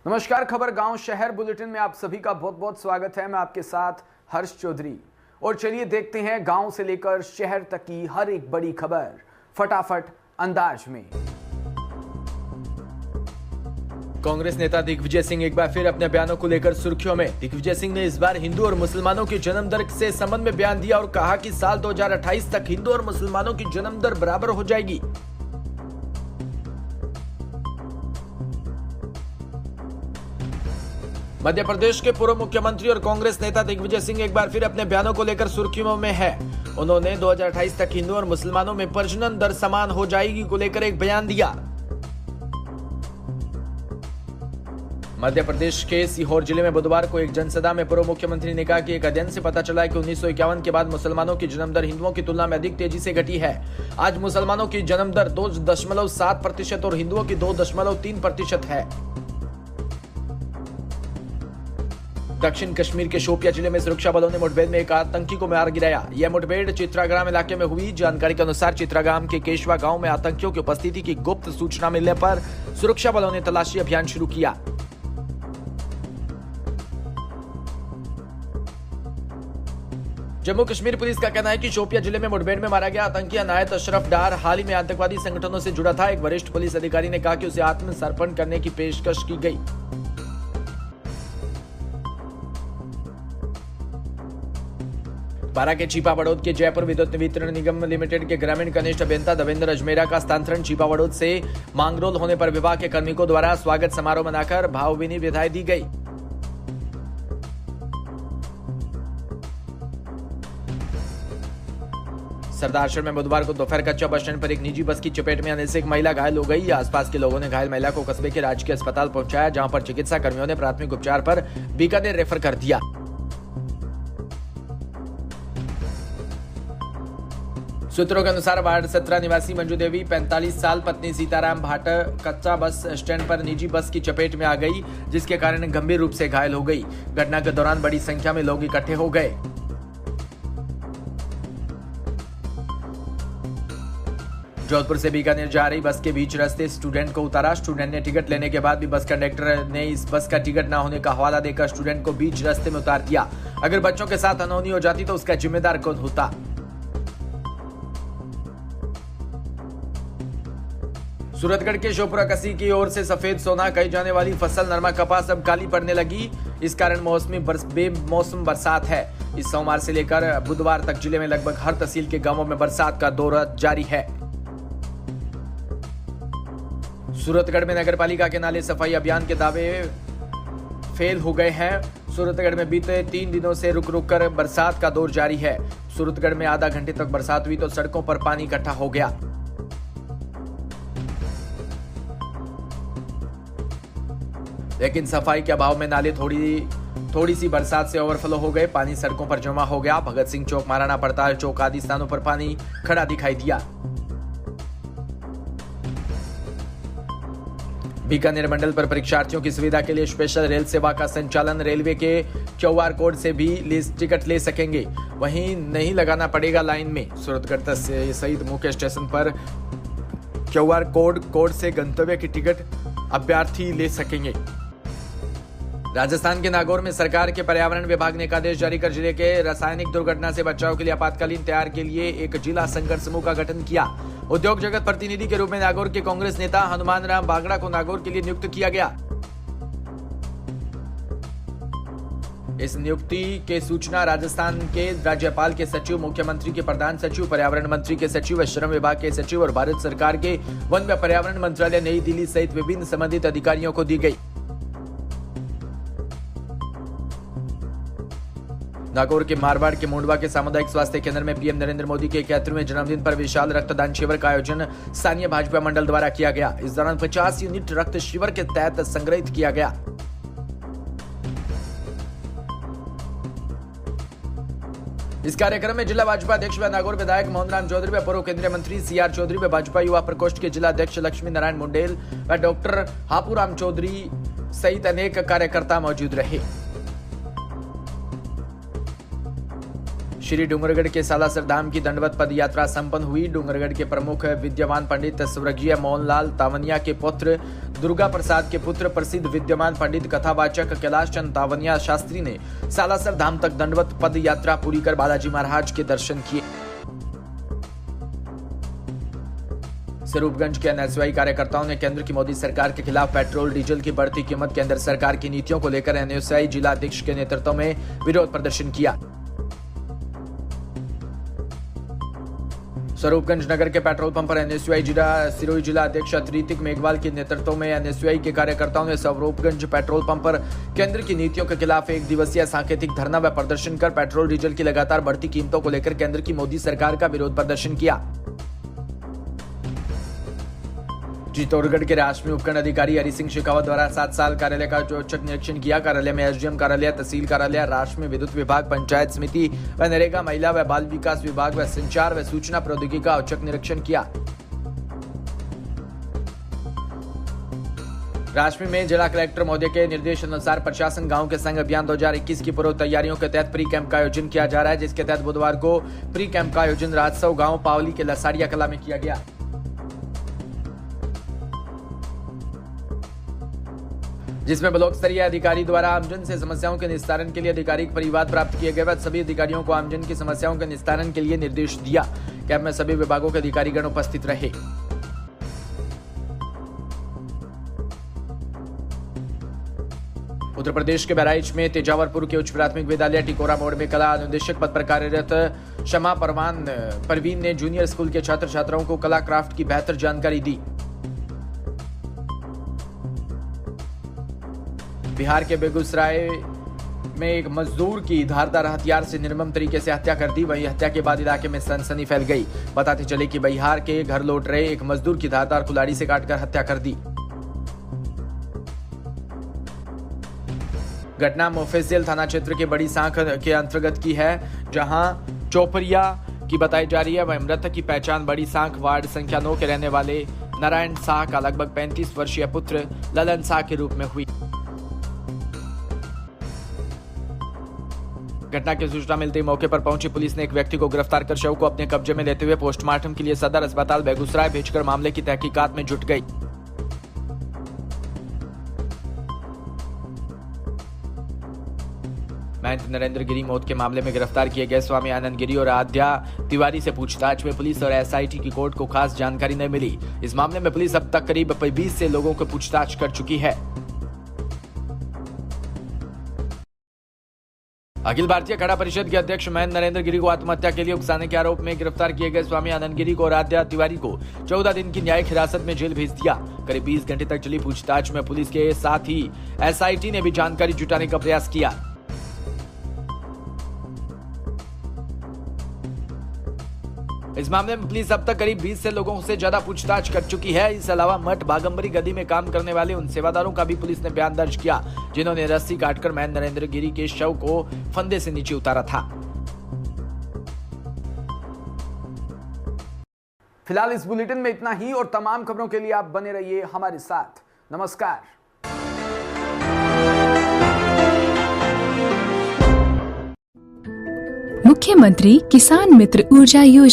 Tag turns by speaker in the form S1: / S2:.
S1: नमस्कार, खबर गांव शहर बुलेटिन में आप सभी का बहुत बहुत स्वागत है। मैं आपके साथ हर्ष चौधरी। और चलिए देखते हैं गांव से लेकर शहर तक की हर एक बड़ी खबर फटाफट अंदाज में।
S2: कांग्रेस नेता दिग्विजय सिंह एक बार फिर अपने बयानों को लेकर सुर्खियों में। दिग्विजय सिंह ने इस बार हिंदू और मुसलमानों की जन्म दर से संबंध में बयान दिया और कहा कि साल 2028 तक हिंदू और मुसलमानों की जन्म दर बराबर हो जाएगी। मध्य प्रदेश के पूर्व मुख्यमंत्री और कांग्रेस नेता दिग्विजय सिंह एक बार फिर अपने बयानों को लेकर सुर्खियों में है। उन्होंने 2028 तक हिंदू और मुसलमानों में प्रजनन दर समान हो जाएगी को लेकर एक बयान दिया। मध्य प्रदेश के सीहोर जिले में बुधवार को एक जनसभा में पूर्व मुख्यमंत्री ने कहा कि एक अध्ययन से पता चला है कि 1951 के बाद मुसलमानों की जन्म दर हिंदुओं की तुलना में अधिक तेजी से घटी है। आज मुसलमानों की जन्म दर 2.7% और हिंदुओं की 2.3% है। दक्षिण कश्मीर के शोपिया जिले में सुरक्षा बलों ने मुठभेड़ में एक आतंकी को मार गिराया। यह मुठभेड़ चित्राग्राम इलाके में हुई। जानकारी के अनुसार चित्राग्राम के केशवा गांव में आतंकियों की उपस्थिति की गुप्त सूचना मिलने पर सुरक्षा बलों ने तलाशी अभियान शुरू किया। जम्मू कश्मीर पुलिस का कहना है कि शोपिया जिले में मुठभेड़ में मारा गया आतंकी अनायत अशरफ डार हाल ही में आतंकवादी संगठनों से जुड़ा था। एक वरिष्ठ पुलिस अधिकारी ने कहा कि उसे आत्मसमर्पण करने की पेशकश की गई। बारा के छिपा बड़ौद के जयपुर विद्युत वितरण निगम लिमिटेड के ग्रामीण कनिष्ठ अभियंता देवेंद्र अजमेरा का स्थानांतरण छिपा बड़ौद से मांगरोल होने पर विभाग के कार्मिकों द्वारा स्वागत समारोह मनाकर भावभीनी विदाई दी गई। सरदारशहर में बुधवार को दोपहर कच्चा बस स्टैंड पर एक निजी बस की चपेट में आने से एक महिला घायल हो गई। आसपास के लोगों ने घायल महिला को कस्बे के राजकीय अस्पताल पहुंचाया, जहां पर चिकित्सा कर्मियों ने प्राथमिक उपचार पर बीकानेर रेफर कर दिया। सूत्रों के अनुसार वार्ड 17 निवासी मंजू देवी 45 साल पत्नी सीताराम भाट कच्चा बस स्टैंड पर निजी बस की चपेट में आ गई, जिसके कारण गंभीर रूप से घायल हो गई। घटना के दौरान बड़ी संख्या में लोग इकट्ठे हो गए। जोधपुर से बीकानेर जा रही बस के बीच रास्ते स्टूडेंट को उतारा। स्टूडेंट ने टिकट लेने के बाद भी बस कंडक्टर ने इस बस का टिकट न होने का हवाला देकर स्टूडेंट को बीच रास्ते में उतार दिया। अगर बच्चों के साथ अनहोनी हो जाती तो उसका जिम्मेदार कौन होता। सूरतगढ़ के शोपुरा कसी की ओर से सफेद सोना कही जाने वाली फसल नरमा कपास अब काली पड़ने लगी। इस कारण बेमौसम बरसात है। इस सोमवार से लेकर बुधवार तक जिले में लगभग हर तहसील के गांवों में बरसात का दौर जारी है। सूरतगढ़ में नगरपालिका के नाले सफाई अभियान के दावे फेल हो गए हैं। सूरतगढ़ में बीते 3 दिनों से रुक रुक कर बरसात का दौर जारी है। सूरतगढ़ में आधा घंटे तक बरसात हुई तो सड़कों पर पानी इकट्ठा हो गया। लेकिन सफाई के अभाव में नाले थोड़ी सी बरसात से ओवरफ्लो हो गए। पानी सड़कों पर जमा हो गया। भगत सिंह चौक, महाराणा प्रताप चौक आदि स्थानों पर पानी खड़ा दिखाई दिया। बीकानेर मंडल पर परीक्षार्थियों की सुविधा के लिए स्पेशल रेल सेवा का संचालन। रेलवे के QR कोड से भी टिकट ले सकेंगे, वहीं नहीं लगाना पड़ेगा लाइन में। सूरतगढ़ सहित मुख्य स्टेशन पर QR कोड से गंतव्य की टिकट अभ्यर्थी ले सकेंगे। राजस्थान के नागौर में सरकार के पर्यावरण विभाग ने एक आदेश जारी कर जिले के रासायनिक दुर्घटना से बचाव के लिए आपातकालीन तैयार के लिए एक जिला संघर्ष समूह का गठन किया। उद्योग जगत प्रतिनिधि के रूप में नागौर के कांग्रेस नेता हनुमान राम बागड़ा को नागौर के लिए नियुक्त किया गया। इस नियुक्ति के सूचना राजस्थान के राज्यपाल के सचिव, मुख्यमंत्री के प्रधान सचिव, पर्यावरण मंत्री के सचिव, श्रम विभाग के सचिव और भारत सरकार के वन व पर्यावरण मंत्रालय नई दिल्ली सहित विभिन्न संबंधित अधिकारियों को दी गई। नागौर के मारवाड़ के मुंडवा के सामुदायिक स्वास्थ्य केंद्र में पीएम नरेंद्र मोदी के 71वें जन्मदिन पर विशाल रक्तदान शिविर का आयोजन स्थानीय भाजपा मंडल द्वारा किया गया। इस दौरान 50 यूनिट रक्त शिविर के तहत संग्रहित किया गया। इस कार्यक्रम में जिला भाजपा अध्यक्ष व नागौर विधायक मोहनराम चौधरी व पूर्व केंद्रीय मंत्री CR चौधरी व भाजपा युवा प्रकोष्ठ के जिला अध्यक्ष लक्ष्मी नारायण मुंडेल व डॉक्टर हापूराम चौधरी सहित अनेक कार्यकर्ता मौजूद रहे। श्री डूंगरगढ़ के सालासर धाम की दंडवत पद यात्रा संपन्न हुई। डूंगरगढ़ के प्रमुख विद्यमान पंडित स्वर्गीय मोहनलाल तावनिया के पुत्र दुर्गा प्रसाद के पुत्र प्रसिद्ध विद्यमान पंडित कथावाचक कैलाश चंद तावनिया शास्त्री ने सालासर धाम तक दंडवत पद यात्रा पूरी कर बालाजी महाराज के दर्शन किए। स्वरूपगंज के एनएसयूआई कार्यकर्ताओं ने केंद्र की मोदी सरकार के खिलाफ पेट्रोल डीजल की बढ़ती कीमत केंद्र सरकार की नीतियों को लेकर एनएसयूआई जिला अध्यक्ष के नेतृत्व में विरोध प्रदर्शन किया। स्वरूपगंज नगर के पेट्रोल पंप पर एनएसयूआई सिरोही जिला अध्यक्ष ऋतिक मेघवाल के नेतृत्व में एनएसयूआई के कार्यकर्ताओं ने स्वरूपगंज पेट्रोल पंप पर केंद्र की नीतियों के खिलाफ एक दिवसीय सांकेतिक धरना व प्रदर्शन कर पेट्रोल डीजल की लगातार बढ़ती कीमतों को लेकर केंद्र की मोदी सरकार का विरोध प्रदर्शन किया। चित्तौड़गढ़ के राष्ट्रीय उपखंड अधिकारी हरि सिंह शेखावत द्वारा 7 साल कार्यालय का औचक निरीक्षण किया। कार्यालय में एसडीएम कार्यालय, तहसील कार्यालय, राष्ट्रीय विद्युत विभाग, पंचायत समिति व नरेगा, महिला व बाल विकास विभाग व संचार व सूचना प्रौद्योगिकी का औचक निरीक्षण किया। राष्ट्रीय में जिला कलेक्टर महोदय के निर्देश अनुसार प्रशासन गांव के संग अभियान 2021 की पूर्व तैयारियों के तहत प्री कैंप का आयोजन किया जा रहा है, जिसके तहत बुधवार को प्री कैंप का आयोजन राजसव गांव पावली के लसारिया कला में किया गया। जिसमें ब्लॉक स्तरीय अधिकारी द्वारा आमजन से समस्याओं के निस्तारण के लिए आधिकारिक परिवाद प्राप्त किए गए। सभी अधिकारियों को आमजन की समस्याओं के निस्तारण के लिए निर्देश दिया। कैंप में सभी विभागों के अधिकारीगण उपस्थित रहे। उत्तर प्रदेश के बहराइच में तेजावरपुर के उच्च प्राथमिक विद्यालय टिकोरा मोड़ में कला अनुदेशक पद पर कार्यरत शमा परवीन ने जूनियर स्कूल के छात्र छात्राओं को कला क्राफ्ट की बेहतर जानकारी दी। बिहार के बेगूसराय में एक मजदूर की धारदार हथियार से निर्मम तरीके से हत्या कर दी। वहीं हत्या के बाद इलाके में सनसनी फैल गई। बताते चले कि बिहार के घर लौट रहे एक मजदूर की धारदार कुल्हाड़ी से काटकर हत्या कर दी। घटना मोफेसियल थाना क्षेत्र के बड़ी सांख के अंतर्गत की है, जहां चौपरिया की बताई जा रही है। वह मृतक की पहचान बड़ी सांख वार्ड संख्या 9 के रहने वाले नारायण शाह का लगभग 35 वर्षीय पुत्र ललन शाह के रूप में हुई। घटना की सूचना मिलते ही मौके पर पहुंची पुलिस ने एक व्यक्ति को गिरफ्तार कर शव को अपने कब्जे में लेते हुए पोस्टमार्टम के लिए सदर अस्पताल बेगूसराय भेजकर मामले की तहकीकात में जुट गई। महंत नरेंद्र गिरी मौत के मामले में गिरफ्तार किए गए स्वामी आनंद गिरी और आद्या तिवारी से पूछताछ में पुलिस और एसआईटी की कोर्ट को खास जानकारी नहीं मिली। इस मामले में पुलिस अब तक करीब 20 से लोगों को पूछताछ कर चुकी है। अखिल भारतीय खड़ा परिषद के अध्यक्ष महंत नरेंद्र गिरी को आत्महत्या के लिए उकसाने के आरोप में गिरफ्तार किए गए स्वामी आनंद गिरी को और आद्या तिवारी को 14 दिन की न्यायिक हिरासत में जेल भेज दिया। करीब 20 घंटे तक चली पूछताछ में पुलिस के साथ ही एसआईटी ने भी जानकारी जुटाने का प्रयास किया। इस मामले में पुलिस अब तक करीब 20 से लोगों से ज्यादा पूछताछ कर चुकी है। इस अलावा मठ बागंबरी गदी में काम करने वाले उन सेवादारों का भी पुलिस ने बयान दर्ज किया, जिन्होंने रस्सी काटकर महंत नरेंद्र गिरी के शव को फंदे से नीचे उतारा था।
S1: फिलहाल इस बुलेटिन में इतना ही और तमाम खबरों के लिए आप बने रहिए हमारे साथ। नमस्कार।
S3: मुख्यमंत्री किसान मित्र ऊर्जा योजना